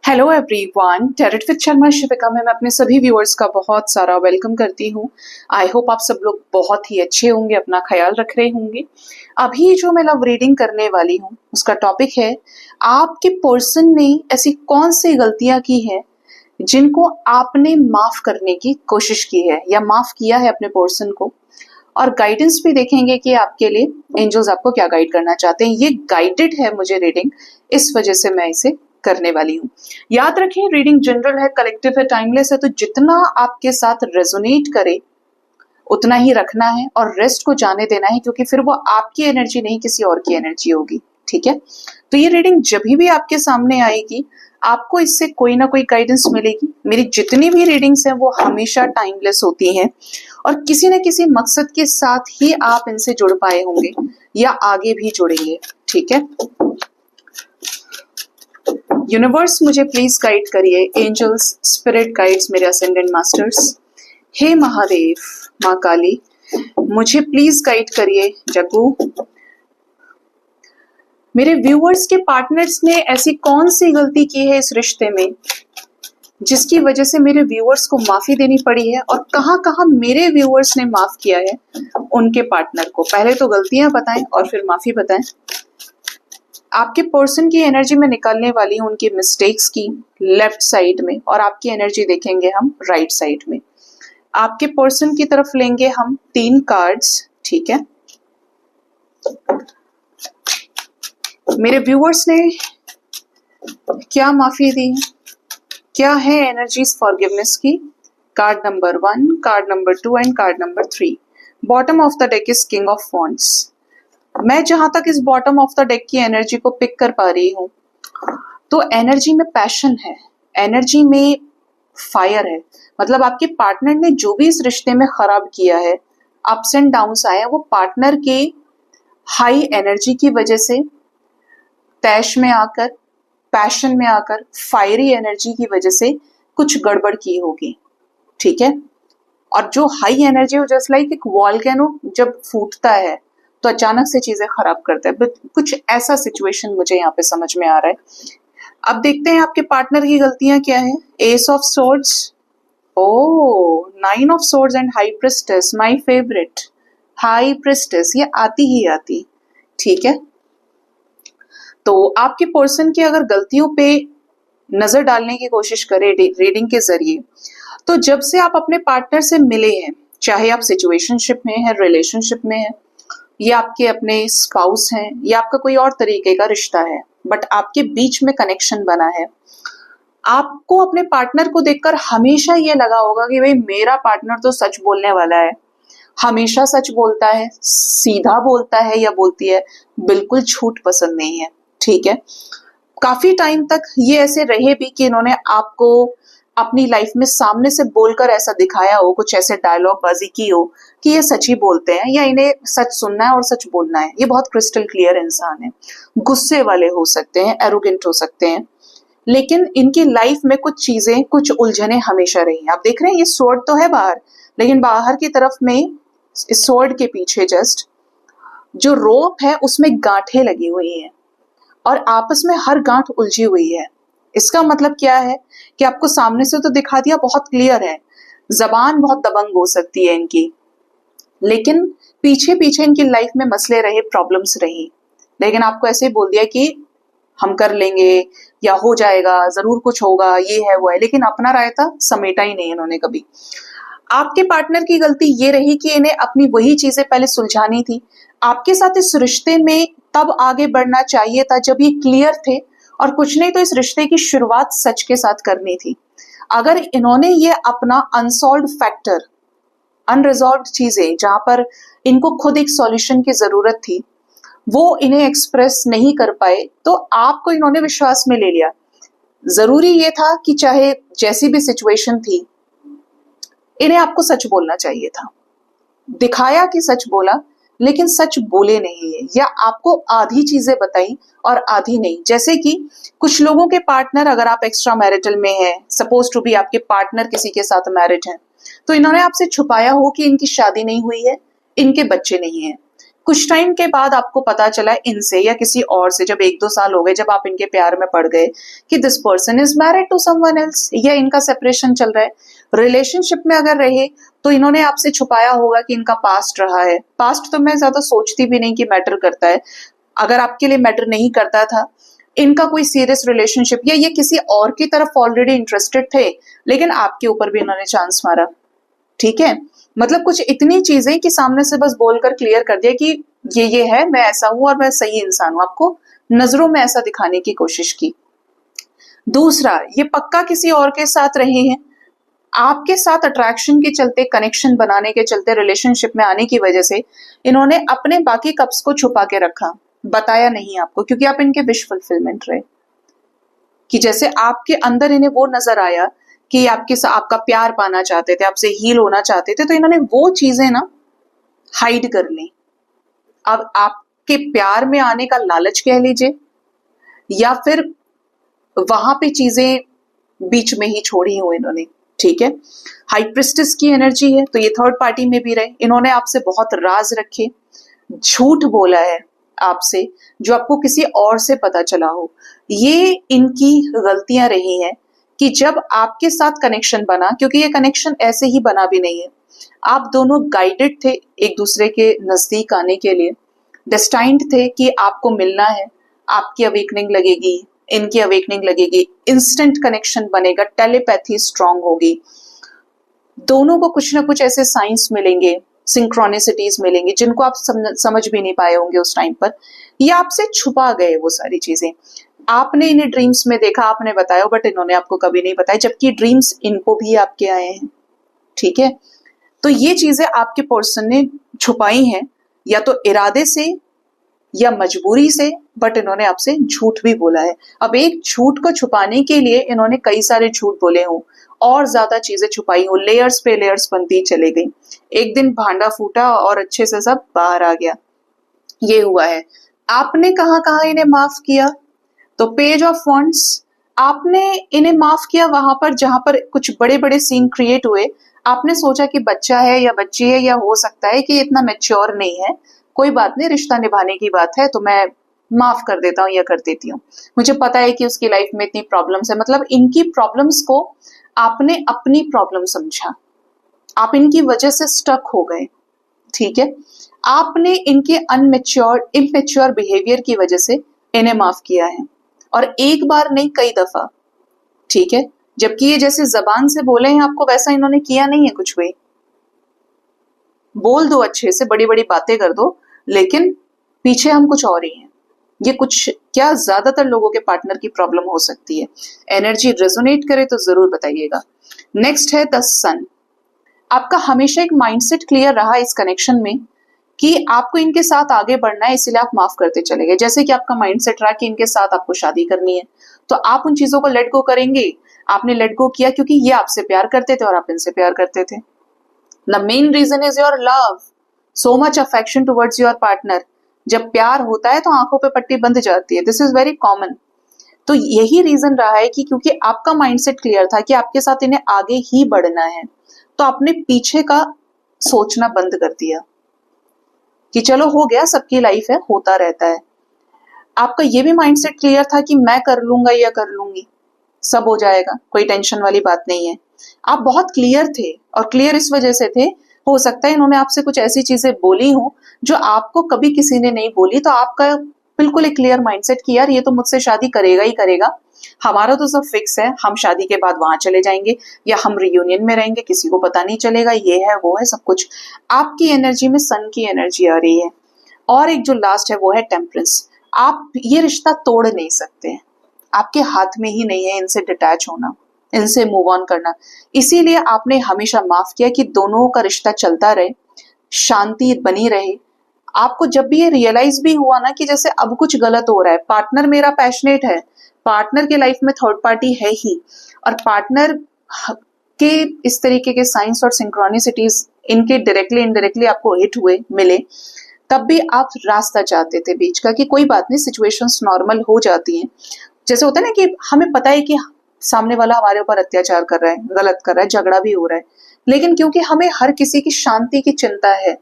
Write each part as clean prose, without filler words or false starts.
Hello everyone, tarot with Sharma Shivika में मैं अपने सभी व्यूअर्स का बहुत सारा वेलकम करती हूँ। आई होप आप सब लोग बहुत ही अच्छे होंगे, अपना ख्याल रख रहे होंगे। अभी जो मैं लव रीडिंग करने वाली हूँ उसका टॉपिक है आपके पर्सन ने ऐसी कौन सी गलतियां की है जिनको आपने माफ करने की कोशिश की है या माफ किया है अपने पर्सन को। और गाइडेंस भी देखेंगे कि आपके लिए एंजल्स आपको क्या गाइड करना चाहते हैं। ये गाइडेड है मुझे रीडिंग, इस वजह से मैं इसे करने वाली हूँ। याद रखें, रीडिंग जनरल है, कलेक्टिव है, टाइमलेस है, तो जितना आपके साथ रेजोनेट करे उतना ही रखना है और रेस्ट को जाने देना है, क्योंकि फिर वो आपकी एनर्जी नहीं किसी और की एनर्जी होगी। ठीक है, तो ये रीडिंग जब भी आपके सामने आएगी आपको इससे कोई ना कोई गाइडेंस मिलेगी। मेरी जितनी भी रीडिंग्स हैं वो हमेशा टाइमलेस होती हैं और किसी न किसी मकसद के साथ ही आप इनसे जुड़ पाए होंगे या आगे भी जुड़ेंगे। ठीक है, यूनिवर्स मुझे प्लीज गाइड करिए, एंजल्स, स्पिरिट गाइड्स, मेरे असेंडेंट मास्टर्स, हे महादेव, माँ काली, मुझे प्लीज गाइड करिए। जग्गू, मेरे व्यूअर्स के पार्टनर्स ने ऐसी कौन सी गलती की है इस रिश्ते में जिसकी वजह से मेरे व्यूअर्स को माफी देनी पड़ी है, और कहाँ कहाँ मेरे व्यूअर्स ने माफ किया है उनके पार्टनर को। पहले तो गलतियां बताएं और फिर माफी बताएं। आपके पर्सन की एनर्जी में निकालने वाली हूं उनकी मिस्टेक्स की लेफ्ट साइड में, और आपकी एनर्जी देखेंगे हम राइट साइड में। आपके पर्सन की तरफ लेंगे हम 3 कार्ड्स। ठीक है, मेरे व्यूअर्स ने क्या माफी दी, क्या है एनर्जीज फॉरगिवनेस की। Card number 1, card number 2 and card number 3। Bottom of the deck is king of wands. मैं जहां तक इस बॉटम ऑफ द डेक की एनर्जी को पिक कर पा रही हूं तो एनर्जी में पैशन है, एनर्जी में फायर है। मतलब आपके पार्टनर ने जो भी इस रिश्ते में खराब किया है, अप्स एंड डाउन्स आए हैं, वो पार्टनर के हाई एनर्जी की वजह से, तैश में आकर, पैशन में आकर, फायरी एनर्जी की वजह से कुछ गड़बड़ की होगी। ठीक है, और जो हाई एनर्जी हो, जस्ट लाइक एक वॉल्केनो जब फूटता है तो अचानक से चीजें खराब करता है, कुछ ऐसा सिचुएशन मुझे यहाँ पे समझ में आ रहा है। अब देखते हैं आपके पार्टनर की गलतियां क्या है। एस ऑफ सोर्ड्स, ओ 9 of swords and high priestess, my favourite high priestess, ये आती ही आती। ठीक है, तो आपके पर्सन की अगर गलतियों पे नजर डालने की कोशिश करें रीडिंग के जरिए, तो जब से आप अपने पार्टनर से मिले हैं, चाहे आप सिचुएशनशिप में है, रिलेशनशिप में है, या आपके अपने स्पाउस हैं, या आपका कोई और तरीके का रिश्ता है, बट आपके बीच में कनेक्शन बना है, आपको अपने पार्टनर को देखकर हमेशा ये लगा होगा कि भाई मेरा पार्टनर तो सच बोलने वाला है, हमेशा सच बोलता है, सीधा बोलता है या बोलती है, बिल्कुल झूठ पसंद नहीं है। ठीक है, काफी टाइम तक ये ऐसे रहे भी कि इन्होंने आपको अपनी लाइफ में सामने से बोलकर ऐसा दिखाया हो, कुछ ऐसे डायलॉग बाजी की हो कि ये सच ही बोलते हैं या इन्हें सच सुनना है और सच बोलना है। ये बहुत क्रिस्टल क्लियर इंसान है, गुस्से वाले हो सकते हैं, एरोगेंट हो सकते हैं, लेकिन इनकी लाइफ में कुछ चीजें, कुछ उलझने हमेशा रही हैं। आप देख रहे हैं ये स्वॉर्ड तो है बाहर, लेकिन बाहर की तरफ में इस स्वॉर्ड के पीछे जस्ट जो रोप है उसमें गांठें लगी हुई हैं और आपस में हर गांठ उलझी हुई है। इसका मतलब क्या है कि आपको सामने से तो दिखा दिया, बहुत क्लियर है, जबान बहुत दबंग हो सकती है इनकी, लेकिन पीछे पीछे इनकी लाइफ में मसले रहे, प्रॉब्लम्स रही, लेकिन आपको ऐसे ही बोल दिया कि हम कर लेंगे या हो जाएगा, जरूर कुछ होगा, ये है वो है, लेकिन अपना रायता समेटा ही नहीं इन्होंने कभी। आपके पार्टनर की गलती ये रही कि इन्हें अपनी वही चीजें पहले सुलझानी थी। आपके साथ इस रिश्ते में तब आगे बढ़ना चाहिए था जब ये क्लियर थे, और कुछ नहीं तो इस रिश्ते की शुरुआत सच के साथ करनी थी। अगर इन्होंने ये अपना अनसॉल्व्ड फैक्टर, अनरिजॉल्व्ड चीजें जहां पर इनको खुद एक सॉल्यूशन की जरूरत थी, वो इन्हें एक्सप्रेस नहीं कर पाए, तो आपको इन्होंने विश्वास में ले लिया। जरूरी ये था कि चाहे जैसी भी सिचुएशन थी, इन्हें आपको सच बोलना चाहिए था। दिखाया कि सच बोला, लेकिन सच बोले नहीं है, या आपको आधी चीजें बताई और आधी नहीं। जैसे कि कुछ लोगों के पार्टनर, अगर आप एक्स्ट्रा मैरिटल में हैं, सपोज टू बी आपके पार्टनर किसी के साथ मैरिड हैं, तो इन्होंने आपसे छुपाया हो कि इनकी शादी नहीं हुई है, इनके बच्चे नहीं हैं। कुछ टाइम के बाद आपको पता चला इनसे या किसी और से, जब 1-2 साल हो गए, जब आप इनके प्यार में पड़ गए कि this person is married to someone else, या इनका सेपरेशन चल रहा है। रिलेशनशिप में अगर रहे तो इन्होंने आपसे छुपाया होगा कि इनका पास्ट रहा है। पास्ट तो मैं ज्यादा सोचती भी नहीं कि मैटर करता है, अगर आपके लिए मैटर नहीं करता था, इनका कोई सीरियस रिलेशनशिप या ये किसी और की तरफ ऑलरेडी इंटरेस्टेड थे, लेकिन आपके ऊपर भी इन्होंने चांस मारा। ठीक है, मतलब कुछ इतनी चीजें कि सामने से बस बोलकर क्लियर कर दिया कि ये है, मैं ऐसा हूं और मैं सही इंसान हूं, आपको नजरों में ऐसा दिखाने की कोशिश की। दूसरा, ये पक्का किसी और के साथ रहे हैं, आपके साथ अट्रैक्शन के चलते, कनेक्शन बनाने के चलते, रिलेशनशिप में आने की वजह से इन्होंने अपने बाकी कप्स को छुपा के रखा, बताया नहीं आपको, क्योंकि आप इनके विश फुलफिलमेंट रहे। कि जैसे आपके अंदर इन्हें वो नजर आया कि आपका प्यार पाना चाहते थे, आपसे हील होना चाहते थे, तो इन्होंने वो चीजें ना हाइड कर ली। अब आपके प्यार में आने का लालच कह लीजिए, या फिर वहां पे चीजें बीच में ही छोड़ी हो इन्होंने। ठीक है, हाई प्रिस्टेस की एनर्जी है, तो ये थर्ड पार्टी में भी रहे, इन्होंने आपसे बहुत राज रखे, झूठ बोला है आपसे जो आपको किसी और से पता चला हो। ये इनकी गलतियां रही हैं कि जब आपके साथ कनेक्शन बना, क्योंकि ये कनेक्शन ऐसे ही बना भी नहीं है, आप दोनों गाइडेड थे एक दूसरे के नजदीक आने के लिए, डेस्टाइन्ड थे कि आपको मिलना है, आपकी अवेकनिंग लगेगी, इनकी अवेकनिंग लगेगी, इंस्टेंट कनेक्शन बनेगा, टेलीपैथी स्ट्रांग होगी, दोनों को कुछ ना कुछ ऐसे साइंस मिलेंगे, सिंक्रोनिसिटीज मिलेंगी जिनको आप समझ भी नहीं पाए होंगे उस टाइम पर, या आपसे छुपा गए वो सारी चीजें। आपने इन्हें ड्रीम्स में देखा, आपने बताया, बट इन्होंने आपको कभी नहीं बताया, जबकि ड्रीम्स इनको भी आपके आए हैं। ठीक है, तो ये चीजें आपके पर्सन ने छुपाई हैं, या तो इरादे से या मजबूरी से, बट इन्होंने आपसे झूठ भी बोला है। अब एक झूठ को छुपाने के लिए इन्होंने कई सारे झूठ बोले हों और ज्यादा चीजें छुपाई हो, लेयर्स पे लेयर्स बनती चले गई, एक दिन भांडा फूटा और अच्छे से सब बाहर आ गया, ये हुआ है। आपने कहाँ कहाँ इन्हें माफ किया, तो पेज ऑफ वॉन्ड्स, आपने इन्हें माफ किया वहां पर जहां पर कुछ बड़े बड़े सीन क्रिएट हुए, आपने सोचा कि बच्चा है या बच्ची है, या हो सकता है कि इतना मैच्योर नहीं है, कोई बात नहीं, रिश्ता निभाने की बात है तो मैं माफ कर देता हूँ या कर देती हूँ, मुझे पता है कि उसकी लाइफ में इतनी प्रॉब्लम्स है। मतलब इनकी प्रॉब्लम्स को आपने अपनी प्रॉब्लम समझा, आप इनकी वजह से स्टक हो गए। ठीक है, आपने इनके इमेच्योर बिहेवियर की वजह से इन्हें माफ किया है, और एक बार नहीं कई दफा। ठीक है, जबकि ये जैसे जबान से बोले हैं आपको, वैसा इन्होंने किया नहीं है कुछ भी। बोल दो अच्छे से, बड़ी बड़ी बातें कर दो, लेकिन पीछे हम कुछ और ही हैं। ये कुछ क्या ज्यादातर लोगों के पार्टनर की प्रॉब्लम हो सकती है। एनर्जी रेजोनेट करे तो जरूर बताइएगा। नेक्स्ट है द सन। आपका हमेशा एक माइंडसेट क्लियर रहा इस कनेक्शन में कि आपको इनके साथ आगे बढ़ना है, इसीलिए आप माफ करते चले गए। जैसे कि आपका माइंडसेट रहा कि इनके साथ आपको शादी करनी है, तो आप उन चीजों को लेट गो करेंगे। आपने लेट गो किया क्योंकि ये आपसे प्यार करते थे और आप इनसे प्यार करते थे। The main reason is your love, so much affection towards your partner. जब प्यार होता है तो आंखों पे पट्टी बंध जाती है, दिस इज वेरी कॉमन। तो यही रीजन रहा है कि क्योंकि आपका माइंडसेट क्लियर था कि आपके साथ इन्हें आगे ही बढ़ना है, तो आपने पीछे का सोचना बंद कर दिया कि चलो हो गया, सबकी लाइफ है, होता रहता है। आपका ये भी माइंडसेट क्लियर था कि मैं कर लूंगा या कर लूंगी, सब हो जाएगा, कोई टेंशन वाली बात नहीं है। आप बहुत क्लियर थे, और क्लियर इस वजह से थे, हो सकता है इन्होंने आपसे कुछ ऐसी चीजें बोली हो जो आपको कभी किसी ने नहीं बोली, तो आपका बिल्कुल एक क्लियर माइंडसेट कि यार ये तो मुझसे शादी करेगा ही करेगा, हमारा तो सब फिक्स है, हम शादी के बाद वहां चले जाएंगे या हम रियूनियन में रहेंगे, किसी को पता नहीं चलेगा, ये है वो है सब कुछ। आपकी एनर्जी में सन की एनर्जी आ रही है। और एक जो लास्ट है वो है टेम्परेंस। आप ये रिश्ता तोड़ नहीं सकते, आपके हाथ में ही नहीं है इनसे डिटैच होना, इनसे मूव ऑन करना। इसीलिए आपने हमेशा माफ किया कि दोनों का रिश्ता चलता रहे, शांति बनी रहे। आपको जब भी ये रियलाइज भी हुआ ना कि जैसे अब कुछ गलत हो रहा है, पार्टनर मेरा पैशनेट है, पार्टनर के लाइफ में थर्ड पार्टी है ही, और पार्टनर के इस तरीके के साइंस और सिंक्रोनिसिटीज इनके डायरेक्टली इनडायरेक्टली आपको हिट हुए, मिले, तब भी आप रास्ता चाहते थे बीच का कि कोई बात नहीं, सिचुएशंस नॉर्मल हो जाती हैं। जैसे होता है ना कि हमें पता है कि सामने वाला हमारे ऊपर अत्याचार कर रहा है, गलत कर रहा है, झगड़ा भी हो रहा है, लेकिन क्योंकि हमें हर किसी की शांति की चिंता है,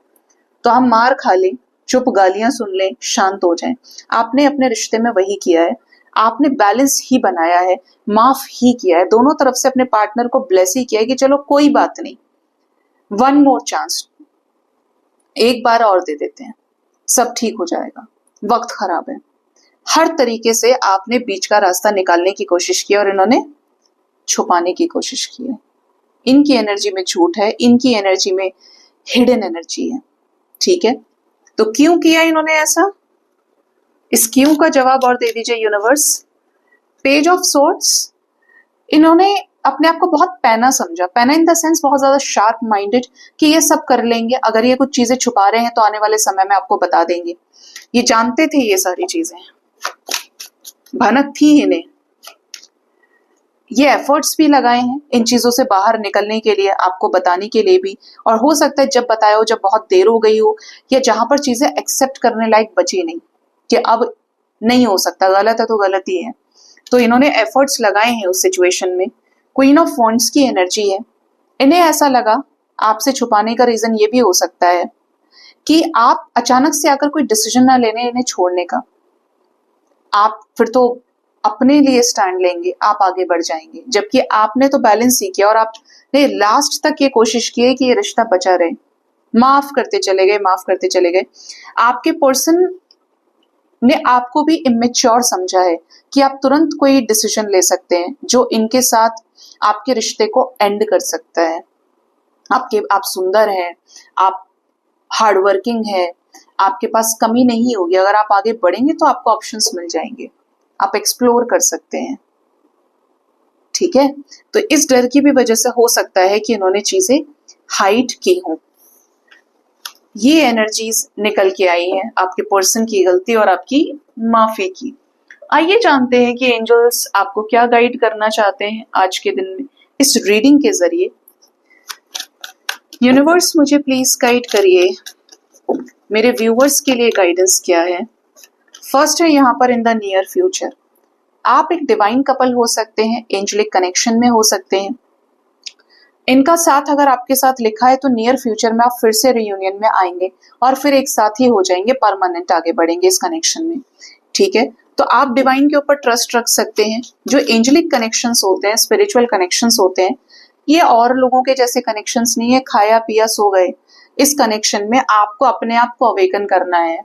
तो हम मार खा लें, चुप गालियां सुन लें, शांत हो जाएं। आपने अपने रिश्ते में वही किया है, आपने बैलेंस ही बनाया है, माफ ही किया है, दोनों तरफ से अपने पार्टनर को ब्लेस ही किया है कि चलो कोई बात नहीं, वन मोर चांस, एक बार और दे देते हैं, सब ठीक हो जाएगा, वक्त खराब है। हर तरीके से आपने बीच का रास्ता निकालने की कोशिश की और इन्होंने छुपाने की कोशिश की है। इनकी एनर्जी में झूठ है, इनकी एनर्जी में हिडन एनर्जी है। ठीक है, तो क्यों किया इन्होंने ऐसा? इस क्यों का जवाब और दे दीजिए यूनिवर्स। पेज ऑफ सोर्ड्स, इन्होंने अपने आप को बहुत पैना समझा, पैना इन द सेंस बहुत ज्यादा शार्प माइंडेड कि ये सब कर लेंगे, अगर ये कुछ चीजें छुपा रहे हैं तो आने वाले समय में आपको बता देंगे। ये जानते थे ये सारी चीजें, भनक थी इन्हें। ये एफर्ट्स भी लगाए हैं इन चीजों से बाहर निकलने के लिए, आपको बताने के लिए भी, और हो सकता है जब बताया हो, जब बहुत देर हो गई हो, या जहां पर चीजें एक्सेप्ट करने लायक बची नहीं कि अब नहीं हो सकता, गलत है तो गलत ही है, तो इन्होंने एफर्ट्स लगाए हैं उस सिचुएशन में। क्वीन ऑफ वॉन्ड्स की एनर्जी है, इन्हें ऐसा लगा आपसे छुपाने का रीजन ये भी हो सकता है कि आप अचानक से आकर कोई डिसीजन ना लेने, इन्हें छोड़ने का, आप फिर तो अपने लिए स्टैंड लेंगे, आप आगे बढ़ जाएंगे, जबकि आपने तो बैलेंस ही किया और आपने लास्ट तक ये कोशिश की है कि ये रिश्ता बचा रहे, माफ करते चले गए, माफ करते चले गए। आपके पर्सन ने आपको भी इमेच्योर समझा है कि आप तुरंत कोई डिसीजन ले सकते हैं जो इनके साथ आपके रिश्ते को एंड कर सकता है। आप सुंदर हैं, आप हार्डवर्किंग है, आपके पास कमी नहीं होगी, अगर आप आगे बढ़ेंगे तो आपको ऑप्शंस मिल जाएंगे, आप एक्सप्लोर कर सकते हैं। ठीक है, तो इस डर की भी वजह से हो सकता है कि इन्होंने चीजें हाइड की हों। ये एनर्जीज निकल के आई हैं आपके पर्सन की गलती और आपकी माफी की। आइए जानते हैं कि एंजल्स आपको क्या गाइड करना चाहते हैं आज के दिन में इस रीडिंग के जरिए। यूनिवर्स मुझे प्लीज गाइड करिए, मेरे व्यूअर्स के लिए गाइडेंस क्या है। फर्स्ट है यहाँ पर इन द नियर फ्यूचर, आप एक डिवाइन कपल हो सकते हैं, एंजलिक कनेक्शन में हो सकते हैं। इनका साथ अगर आपके साथ लिखा है तो नियर फ्यूचर में आप फिर से रियूनियन में आएंगे और फिर एक साथ ही हो जाएंगे, परमानेंट आगे बढ़ेंगे इस कनेक्शन में। ठीक है, तो आप डिवाइन के ऊपर ट्रस्ट रख सकते हैं। जो एंजलिक कनेक्शंस होते हैं, स्पिरिचुअल कनेक्शंस होते हैं, ये और लोगों के जैसे कनेक्शंस नहीं है खाया पिया सो गए। इस कनेक्शन में आपको अपने आप को अवेकन करना है,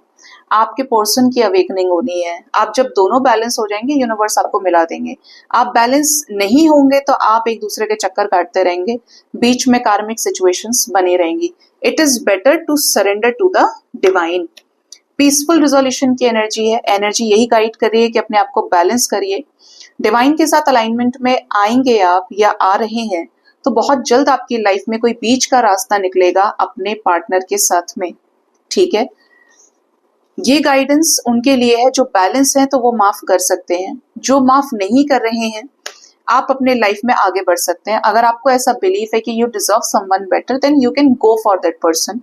आपके पर्सन की अवेकनिंग होनी है। आप जब दोनों बैलेंस हो जाएंगे, यूनिवर्स आपको मिला देंगे। आप बैलेंस नहीं होंगे तो आप एक दूसरे के चक्कर काटते रहेंगे, बीच में कार्मिक सिचुएशंस बनी रहेंगी। It is better to surrender to the divine. Peaceful resolution की एनर्जी है, एनर्जी यही गाइड कर रही है कि अपने आप को बैलेंस करिए। डिवाइन के साथ अलाइनमेंट में आएंगे आप या आ रहे हैं तो बहुत जल्द आपकी लाइफ में कोई बीच का रास्ता निकलेगा अपने पार्टनर के साथ में। ठीक है, ये गाइडेंस उनके लिए है जो बैलेंस है तो वो माफ कर सकते हैं, जो माफ नहीं कर रहे हैं आप अपने लाइफ में आगे बढ़ सकते हैं। अगर आपको ऐसा बिलीफ है कि you deserve someone better, then you can go for that person,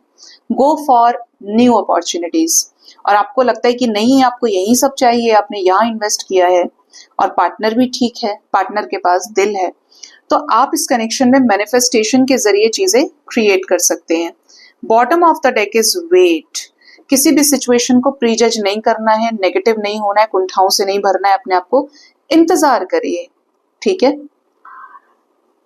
go for new opportunities. और आपको लगता है कि नहीं आपको यही सब चाहिए, आपने यहाँ इन्वेस्ट किया है और पार्टनर भी ठीक है, पार्टनर के पास दिल है, तो आप इस कनेक्शन में मैनिफेस्टेशन के जरिए चीजें क्रिएट कर सकते हैं। Bottom of the deck is wait. किसी भी सिचुएशन को प्रीजज नहीं करना है, नेगेटिव नहीं होना है, कुंठाओं से नहीं भरना है अपने आप को, इंतजार करिए। ठीक है,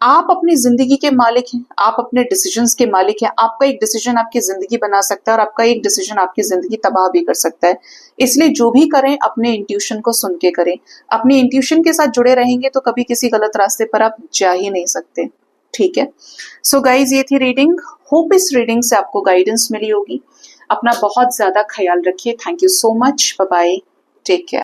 आप अपनी जिंदगी के मालिक हैं, आप अपने डिसीजंस के मालिक हैं। आपका एक डिसीजन आपकी जिंदगी बना सकता है और आपका एक डिसीजन आपकी जिंदगी तबाह भी कर सकता है। इसलिए जो भी करें अपने इंट्यूशन को सुन के करें। अपने इंट्यूशन के साथ जुड़े रहेंगे तो कभी किसी गलत रास्ते पर आप जा ही नहीं सकते। ठीक है, सो गाइज ये थी रीडिंग। होप इस रीडिंग से आपको गाइडेंस मिली होगी। अपना बहुत ज्यादा ख्याल रखिए। Thank you so much, bye bye, take care.